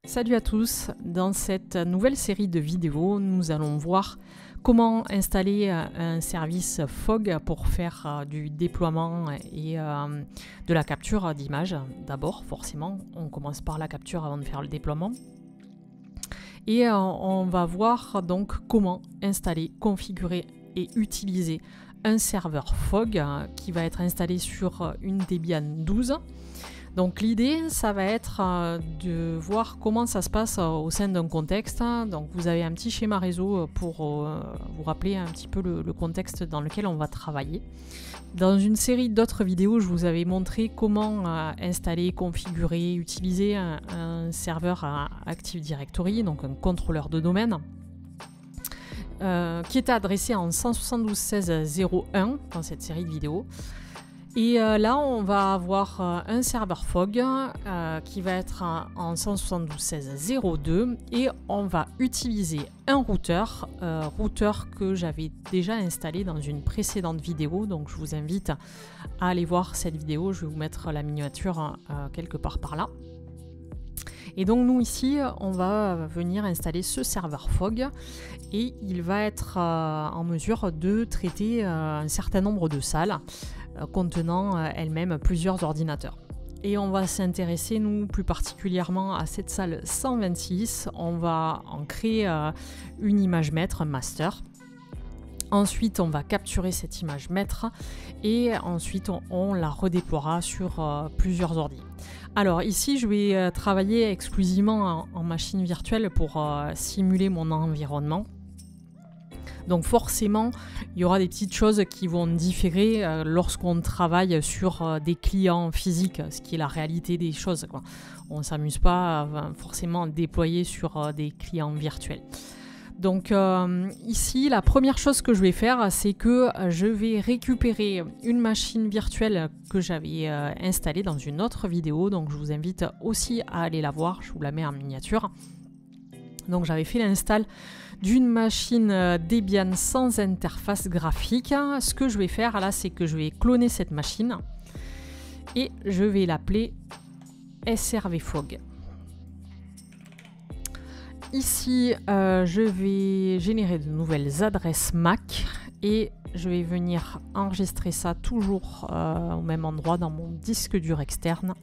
Salut à tous, dans cette nouvelle série de vidéos, nous allons voir comment installer un service Fog pour faire du déploiement et de la capture d'images. D'abord, forcément, on commence par la capture avant de faire le déploiement. Et on va voir donc comment installer, configurer et utiliser un serveur Fog qui va être installé sur une Debian 12. Donc l'idée, ça va être de voir comment ça se passe au sein d'un contexte. Donc vous avez un petit schéma réseau pour vous rappeler un petit peu le contexte dans lequel on va travailler. Dans une série d'autres vidéos, je vous avais montré comment installer, configurer, utiliser un serveur Active Directory, donc un contrôleur de domaine, qui était adressé en 172.16.01 dans cette série de vidéos. Et là, on va avoir un serveur Fog qui va être en 172.16.02 et on va utiliser un routeur que j'avais déjà installé dans une précédente vidéo. Donc, je vous invite à aller voir cette vidéo. Je vais vous mettre la miniature quelque part par là. Et donc, nous ici, on va venir installer ce serveur Fog et il va être en mesure de traiter un certain nombre de salles contenant elle-même plusieurs ordinateurs. Et on va s'intéresser, nous, plus particulièrement à cette salle 126. On va en créer une image maître, un master. Ensuite, on va capturer cette image maître et ensuite, on la redéploiera sur plusieurs ordi. Alors ici, je vais travailler exclusivement en machine virtuelle pour simuler mon environnement. Donc forcément, il y aura des petites choses qui vont différer lorsqu'on travaille sur des clients physiques, ce qui est la réalité des choses, quoi. On ne s'amuse pas forcément à déployer sur des clients virtuels. Donc ici, la première chose que je vais faire, c'est que je vais récupérer une machine virtuelle que j'avais installée dans une autre vidéo. Donc je vous invite aussi à aller la voir, je vous la mets en miniature. Donc j'avais fait l'install d'une machine Debian sans interface graphique. Ce que je vais faire là, c'est que je vais cloner cette machine et je vais l'appeler SRVFog. Ici, je vais générer de nouvelles adresses MAC et je vais venir enregistrer ça toujours au même endroit dans mon disque dur externe.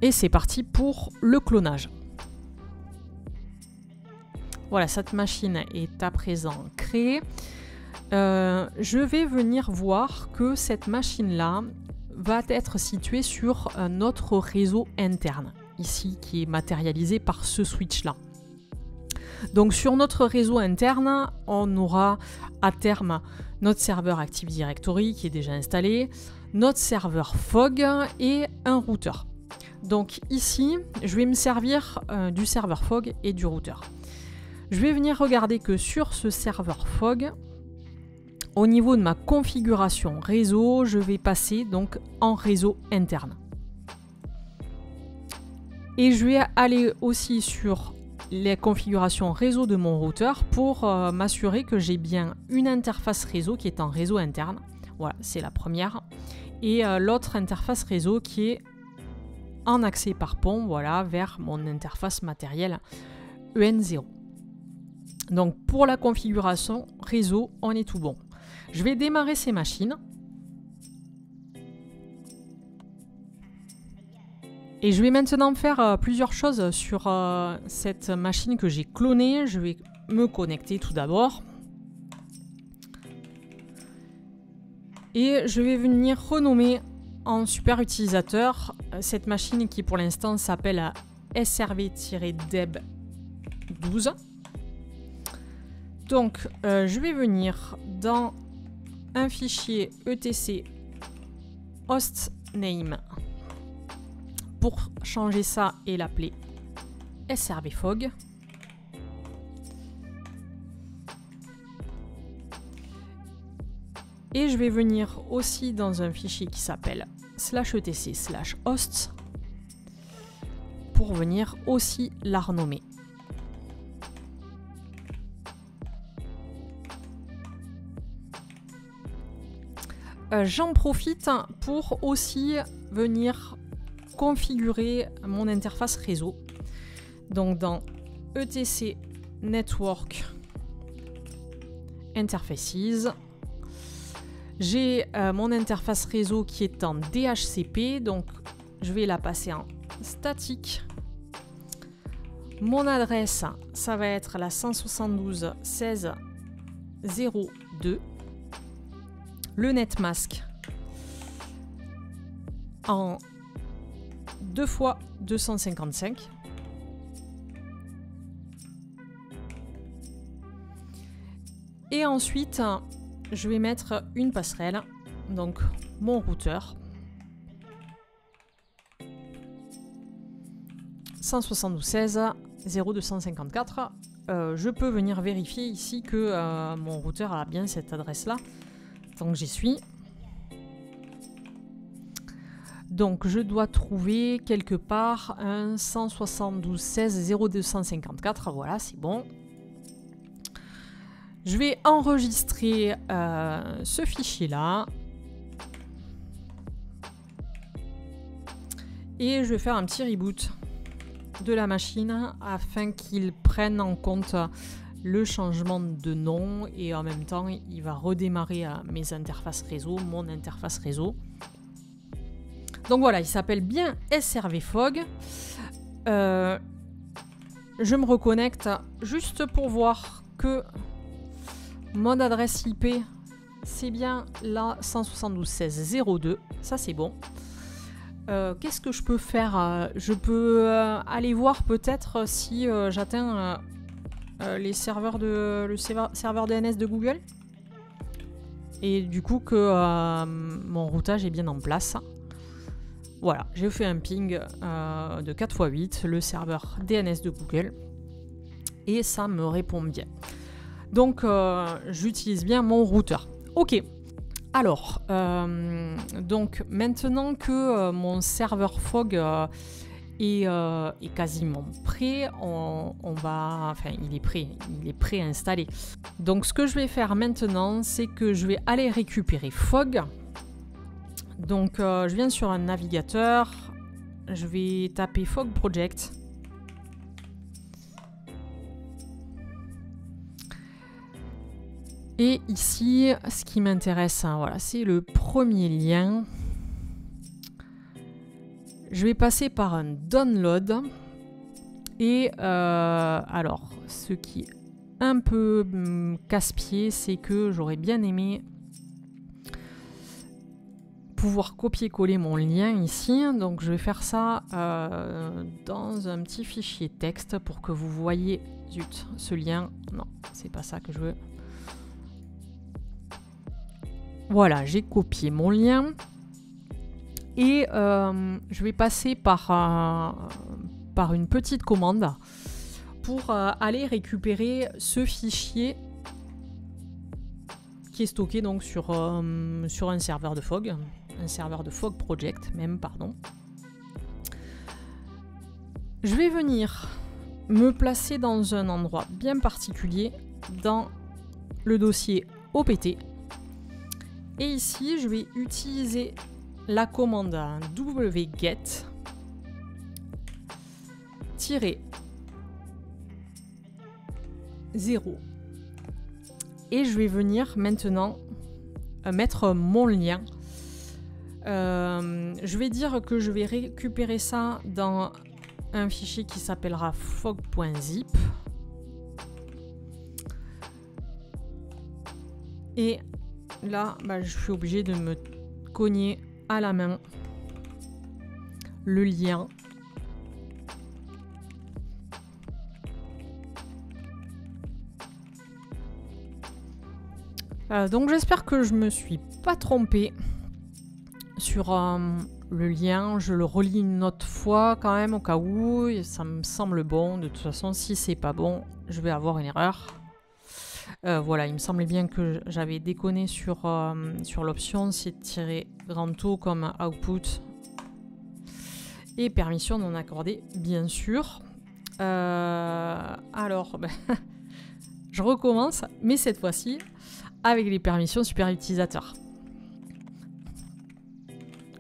Et c'est parti pour le clonage. Voilà, cette machine est à présent créée. Je vais venir voir que cette machine-là va être située sur notre réseau interne, ici, qui est matérialisé par ce switch-là. Donc sur notre réseau interne, on aura à terme notre serveur Active Directory qui est déjà installé, notre serveur Fog et un routeur. Donc ici, je vais me servir du serveur Fog et du routeur. Je vais venir regarder que sur ce serveur Fog, au niveau de ma configuration réseau, je vais passer donc en réseau interne. Et je vais aller aussi sur les configurations réseau de mon routeur pour m'assurer que j'ai bien une interface réseau qui est en réseau interne. Voilà, c'est la première. Et l'autre interface réseau qui est en accès par pont, voilà, vers mon interface matérielle EN0. Donc pour la configuration réseau, on est tout bon. Je vais démarrer ces machines. Et je vais maintenant faire plusieurs choses sur cette machine que j'ai clonée. Je vais me connecter tout d'abord. Et je vais venir renommer en super utilisateur cette machine qui pour l'instant s'appelle SRV-deb12. Donc je vais venir dans un fichier etc hostname pour changer ça et l'appeler SRVFog. Et je vais venir aussi dans un fichier qui s'appelle /etc/hosts pour venir aussi la renommer. j'en profite pour aussi venir configurer mon interface réseau. Donc dans ETC Network Interfaces, j'ai mon interface réseau qui est en DHCP, donc je vais la passer en statique. Mon adresse, ça va être la 172.16.0.2. Le netmask en 2 fois 255. Et ensuite, je vais mettre une passerelle, donc mon routeur 172.16.0.254. Je peux venir vérifier ici que mon routeur a bien cette adresse-là. Donc j'y suis. Donc je dois trouver quelque part un 172.16.0.254. Voilà, c'est bon. Je vais enregistrer ce fichier-là. Et je vais faire un petit reboot de la machine afin qu'il prenne en compte le changement de nom et en même temps il va redémarrer mes interfaces réseau, mon interface réseau. Donc voilà, il s'appelle bien SRVFog. Je me reconnecte juste pour voir que mon adresse IP c'est bien la 172.16.0.2, ça c'est bon. Qu'est-ce que je peux faire? Je peux aller voir peut-être si j'atteins le serveur DNS de Google. Et du coup que mon routage est bien en place. Voilà, j'ai fait un ping de 4x8, le serveur DNS de Google. Et ça me répond bien. Donc j'utilise bien mon routeur. Ok. Alors, donc maintenant que mon serveur Fog est quasiment prêt, il est prêt à installer. Donc ce que je vais faire maintenant, c'est que je vais aller récupérer Fog. Donc je viens sur un navigateur, je vais taper Fog Project. Et ici, ce qui m'intéresse, voilà, c'est le premier lien. Je vais passer par un download. Et alors, ce qui est un peu casse-pied, c'est que j'aurais bien aimé pouvoir copier-coller mon lien ici. Donc je vais faire ça dans un petit fichier texte pour que vous voyez, zut, ce lien. Non, c'est pas ça que je veux. Voilà, j'ai copié mon lien et je vais passer par une petite commande pour aller récupérer ce fichier qui est stocké donc sur un serveur de Fog, un serveur de Fog Project même, pardon. Je vais venir me placer dans un endroit bien particulier dans le dossier OPT. Et ici, je vais utiliser la commande wget -0 et je vais venir maintenant mettre mon lien. Je vais dire que je vais récupérer ça dans un fichier qui s'appellera fog.zip. Et là, je suis obligée de me cogner à la main le lien. Donc j'espère que je me suis pas trompée sur le lien. Je le relis une autre fois quand même au cas où. Et ça me semble bon. De toute façon, si c'est pas bon, je vais avoir une erreur. Voilà, il me semblait bien que j'avais déconné sur l'option, c'est tirer grand O comme output et permission non accordée, bien sûr. Alors, je recommence, mais cette fois-ci avec les permissions super utilisateur.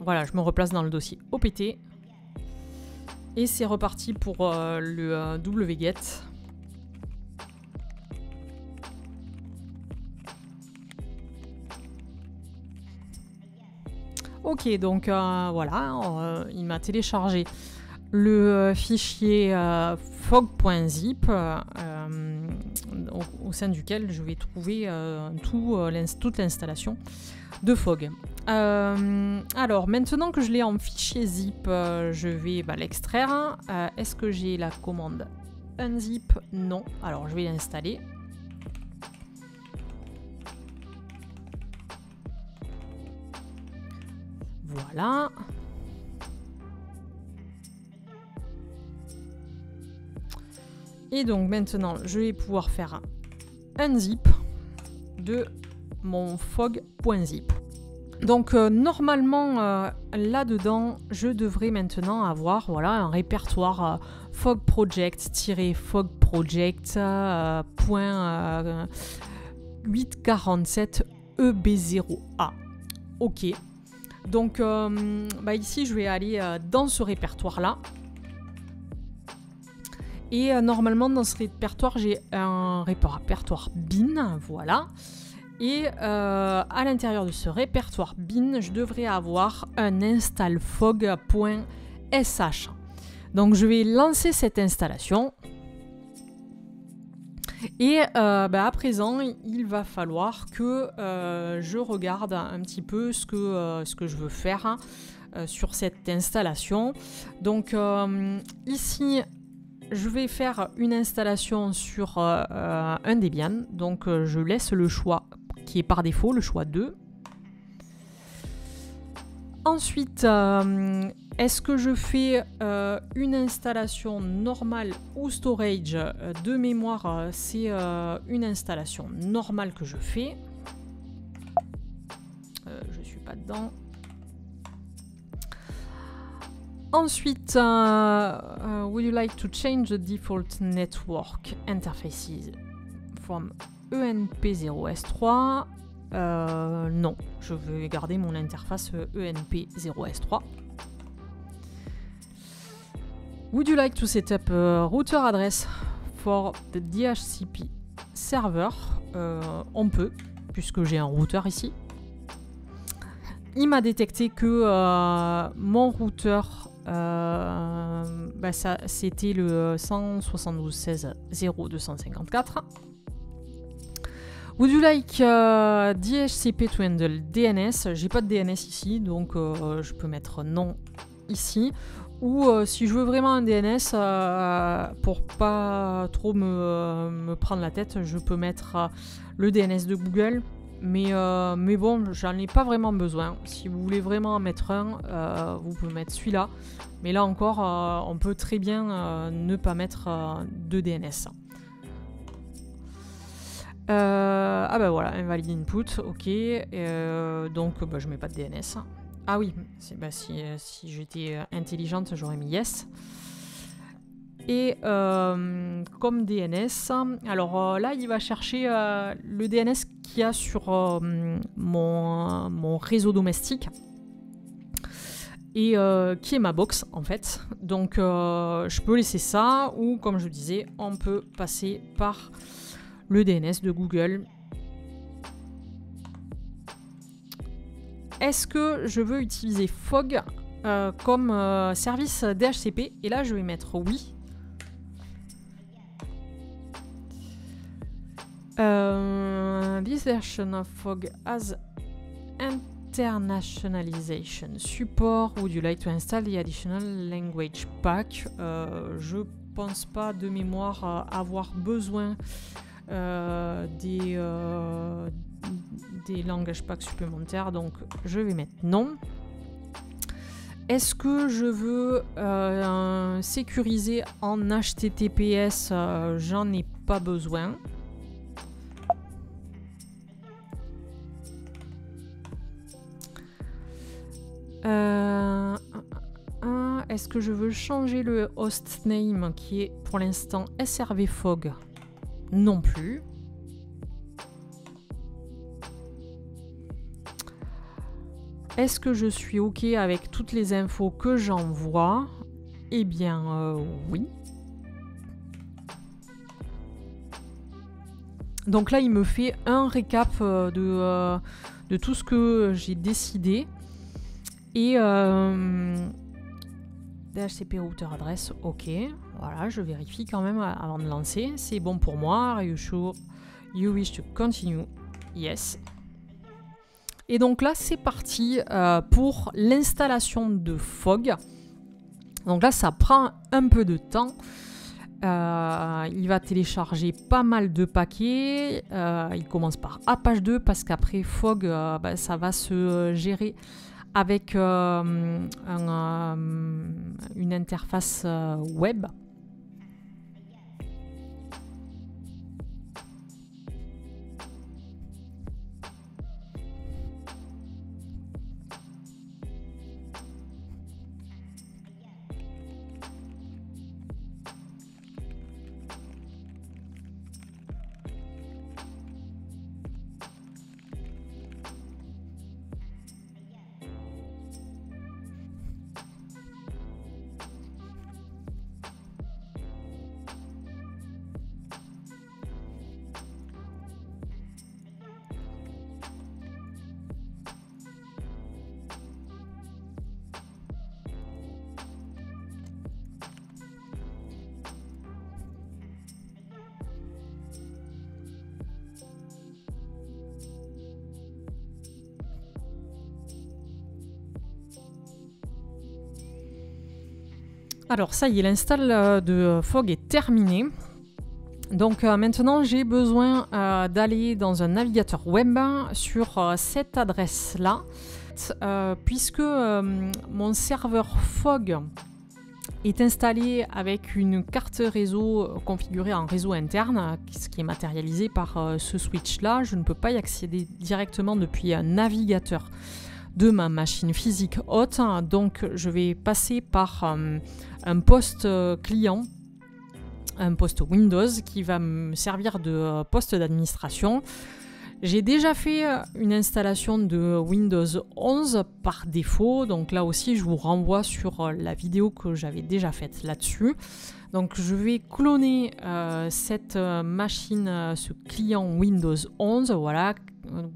Voilà, je me replace dans le dossier OPT. Et c'est reparti pour le wget. Ok, donc voilà, il m'a téléchargé le fichier fog.zip au sein duquel je vais trouver toute l'installation de Fog. Alors, maintenant que je l'ai en fichier zip, je vais l'extraire. Est-ce que j'ai la commande unzip? Non. Alors, je vais l'installer. Voilà. Et donc maintenant, je vais pouvoir faire un zip de mon fog.zip. Donc normalement, là-dedans, je devrais maintenant avoir un répertoire fog project-fog project .847 EB0A. Ok. Donc ici, je vais aller dans ce répertoire-là. Et normalement, dans ce répertoire, j'ai un répertoire bin, voilà. Et à l'intérieur de ce répertoire bin, je devrais avoir un installfog.sh. Donc, je vais lancer cette installation. Et à présent, il va falloir que je regarde un petit peu ce que je veux faire sur cette installation. Donc, ici, je vais faire une installation sur un Debian. Donc, je laisse le choix qui est par défaut, le choix 2. Ensuite, est-ce que je fais une installation normale ou storage de mémoire? C'est une installation normale que je fais. Je ne suis pas dedans. Ensuite, would you like to change the default network interfaces from ENP0S3? Non, je vais garder mon interface ENP0S3. Would you like to set up a router address for the DHCP server? On peut, puisque j'ai un routeur ici. Il m'a détecté que mon routeur, c'était le 172.16.0.254. Would you like DHCP to handle DNS? J'ai pas de DNS ici, donc je peux mettre non ici. Ou si je veux vraiment un DNS, pour pas trop me prendre la tête, je peux mettre le DNS de Google. Mais bon, j'en ai pas vraiment besoin. Si vous voulez vraiment en mettre un, vous pouvez mettre celui-là. Mais là encore, on peut très bien ne pas mettre de DNS. Voilà, invalid input, ok. Donc je mets pas de DNS. Ah oui, si j'étais intelligente, j'aurais mis yes. Et comme DNS, alors là, il va chercher le DNS qu'il y a sur mon réseau domestique et qui est ma box en fait. Donc je peux laisser ça, ou comme je disais, on peut passer par le DNS de Google. Est-ce que je veux utiliser Fog comme service DHCP? Et là, je vais mettre oui. This version of Fog has internationalization support. Would you like to install the additional language pack? Je pense pas de mémoire avoir besoin des langages packs supplémentaires, donc je vais mettre non. Est-ce que je veux sécuriser en HTTPS? J'en ai pas besoin. Est-ce que je veux changer le hostname qui est pour l'instant SRVFog? Non plus. est-ce que je suis OK avec toutes les infos que j'envoie? Eh bien, oui. Donc là, il me fait un récap de tout ce que j'ai décidé. Et DHCP routeur adresse, OK. Voilà, je vérifie quand même avant de lancer. C'est bon pour moi. Are you sure you wish to continue? Yes. Et donc là, c'est parti pour l'installation de Fog. Donc là, ça prend un peu de temps. Il va télécharger pas mal de paquets. Il commence par Apache 2 parce qu'après Fog, ça va se gérer avec une interface web. Alors ça y est, l'install de Fog est terminé. Donc maintenant j'ai besoin d'aller dans un navigateur web sur cette adresse-là, puisque mon serveur Fog est installé avec une carte réseau configurée en réseau interne, ce qui est matérialisé par ce switch-là. Je ne peux pas y accéder directement depuis un navigateur de ma machine physique haute, donc je vais passer par un poste client, un poste Windows qui va me servir de poste d'administration. J'ai déjà fait une installation de Windows 11 par défaut, donc là aussi je vous renvoie sur la vidéo que j'avais déjà faite là-dessus. Donc je vais cloner cette machine, ce client Windows 11, voilà,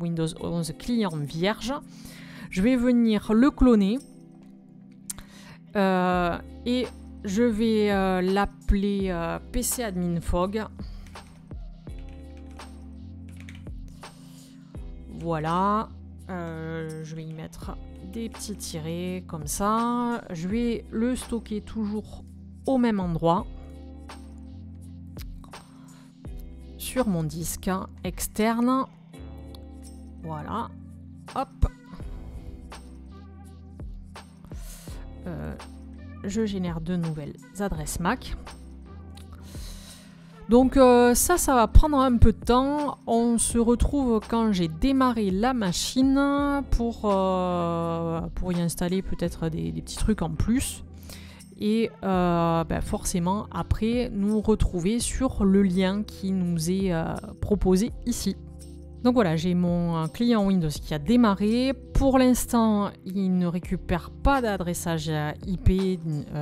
Windows 11 client vierge. Je vais venir le cloner et je vais l'appeler PC Admin Fog. Voilà, je vais y mettre des petits tirets comme ça. Je vais le stocker toujours au même endroit sur mon disque externe. Voilà, hop. Je génère de nouvelles adresses MAC. Donc ça va prendre un peu de temps. On se retrouve quand j'ai démarré la machine pour y installer peut-être des petits trucs en plus. Et forcément après nous retrouver sur le lien qui nous est proposé ici. Donc voilà, j'ai mon client Windows qui a démarré. Pour l'instant, il ne récupère pas d'adressage IP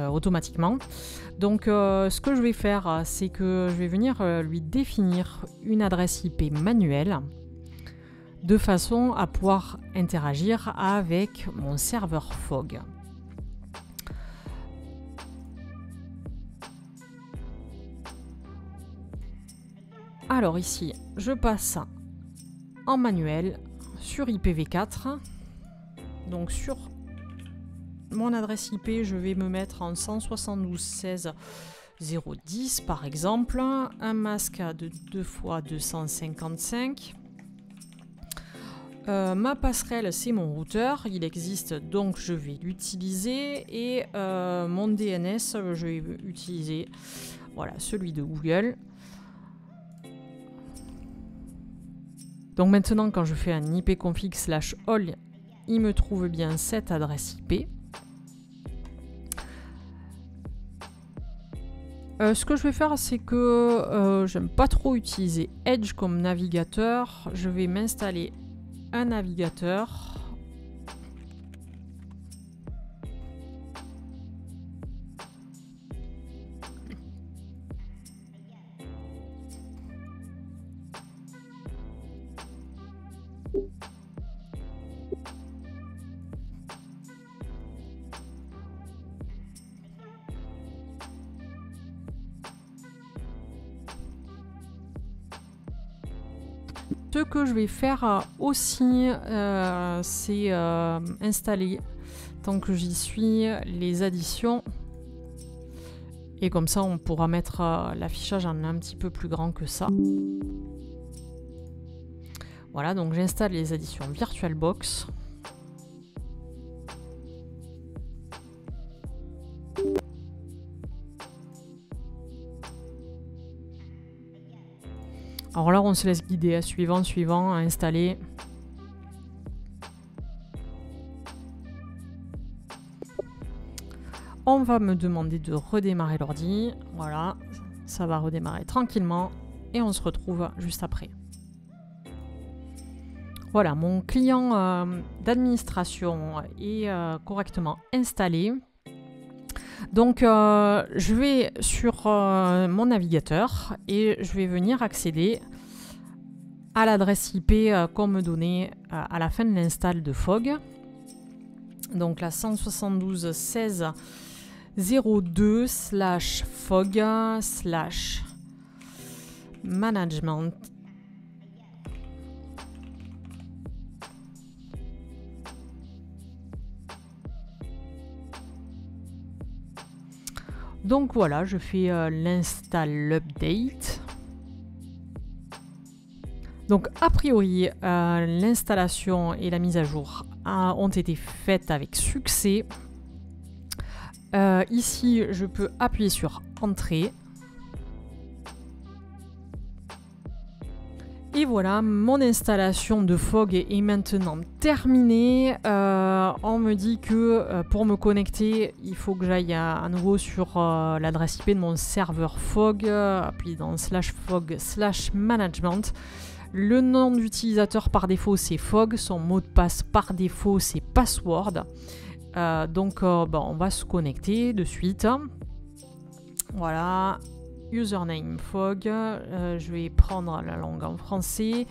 automatiquement. Donc ce que je vais faire, c'est que je vais venir lui définir une adresse IP manuelle de façon à pouvoir interagir avec mon serveur Fog. Alors ici, je passe en manuel sur IPv4. Donc sur mon adresse IP, je vais me mettre en 172.16.0.10 par exemple, un masque de 2x255. Ma passerelle, c'est mon routeur, il existe donc je vais l'utiliser, et mon DNS, je vais utiliser voilà, celui de Google. Donc maintenant, quand je fais un ipconfig/all, il me trouve bien cette adresse IP. Ce que je vais faire, c'est que j'aime pas trop utiliser Edge comme navigateur. Je vais m'installer un navigateur. Ce que je vais faire aussi, c'est installer, tant que j'y suis, les additions. Et comme ça, on pourra mettre l'affichage en un petit peu plus grand que ça. Voilà, donc j'installe les additions VirtualBox. Alors là, on se laisse guider, suivant, à installer. On va me demander de redémarrer l'ordi. Voilà, ça va redémarrer tranquillement et on se retrouve juste après. Voilà, mon client d'administration est correctement installé. Donc, je vais sur mon navigateur et je vais venir accéder à l'adresse IP qu'on me donnait à la fin de l'install de Fog. Donc, la 172.16.02/fog/management. Donc voilà, je fais l'install update. Donc a priori, l'installation et la mise à jour ont été faites avec succès. Ici, je peux appuyer sur Entrée. Et voilà, mon installation de Fog est maintenant terminée. On me dit que pour me connecter, il faut que j'aille à nouveau sur l'adresse IP de mon serveur Fog, puis dans /fog/management. Le nom d'utilisateur par défaut, c'est Fog. Son mot de passe par défaut, c'est password. Donc, on va se connecter de suite. Voilà. Username Fog, je vais prendre la langue en français.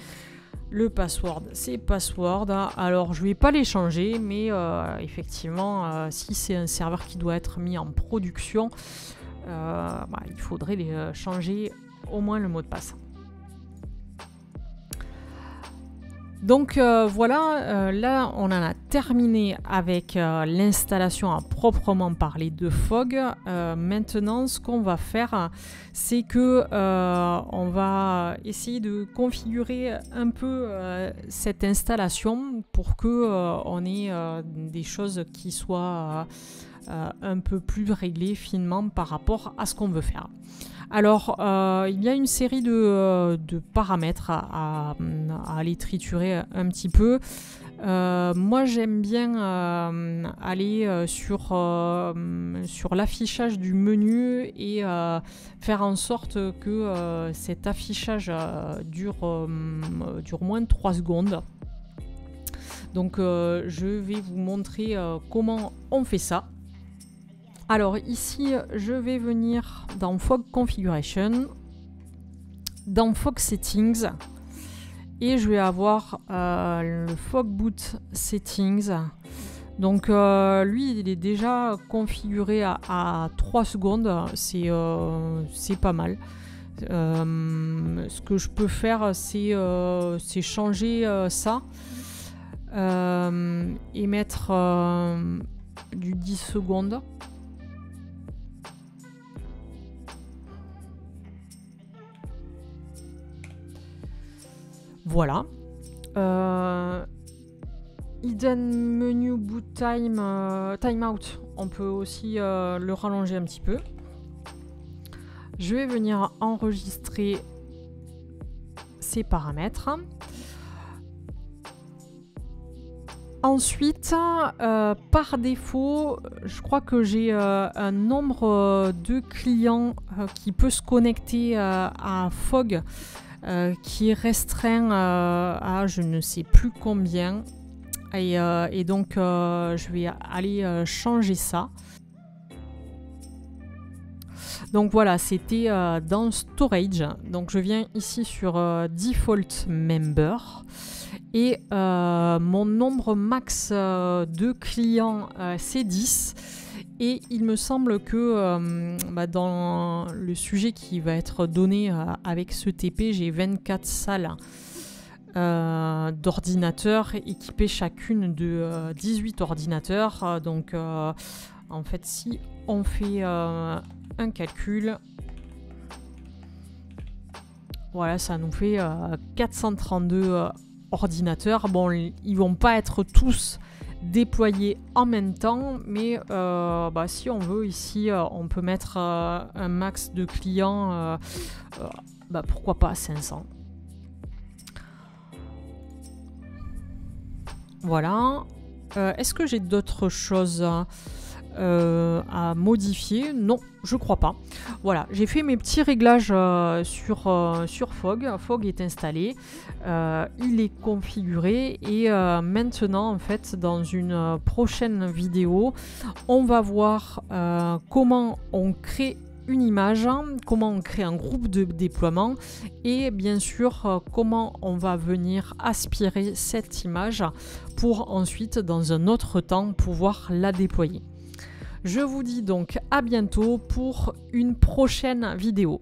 Le password, c'est password. Alors, je ne vais pas les changer, mais effectivement, si c'est un serveur qui doit être mis en production, il faudrait les changer au moins le mot de passe. Donc voilà, là on en a terminé avec l'installation à proprement parler de Fog. Maintenant, ce qu'on va faire, c'est que on va essayer de configurer un peu cette installation pour que on ait des choses qui soient un peu plus réglées finement par rapport à ce qu'on veut faire. Alors, il y a une série de paramètres à aller triturer un petit peu. Moi, j'aime bien aller sur l'affichage du menu et faire en sorte que cet affichage dure moins de 3 secondes. Donc, je vais vous montrer comment on fait ça. Alors ici, je vais venir dans Fog Configuration, dans Fog Settings, et je vais avoir le Fog Boot Settings. Donc lui, il est déjà configuré à 3 secondes, c'est pas mal. Ce que je peux faire, c'est changer ça et mettre du 10 secondes. Voilà. Hidden menu boot time, timeout. On peut aussi le rallonger un petit peu. Je vais venir enregistrer ces paramètres. Ensuite, par défaut, je crois que j'ai un nombre de clients qui peut se connecter à Fog. Qui est restreint à je ne sais plus combien et donc je vais aller changer ça. Donc voilà, c'était dans Storage. Donc je viens ici sur Default Member et mon nombre max de clients c'est 10. Et il me semble que dans le sujet qui va être donné avec ce TP, j'ai 24 salles. d'ordinateurs équipés chacune de 18 ordinateurs. Donc en fait, si on fait un calcul, voilà, ça nous fait 432 ordinateurs. Bon, ils vont pas être tous déployés en même temps, mais si on veut ici, on peut mettre un max de clients, pourquoi pas 500. Voilà. Est-ce que j'ai d'autres choses à modifier? Non, je crois pas. Voilà, j'ai fait mes petits réglages sur Fog. Fog est installé, il est configuré et maintenant en fait dans une prochaine vidéo on va voir comment on crée une image, comment on crée un groupe de déploiement et bien sûr comment on va venir aspirer cette image pour ensuite dans un autre temps pouvoir la déployer. Je vous dis donc à bientôt pour une prochaine vidéo.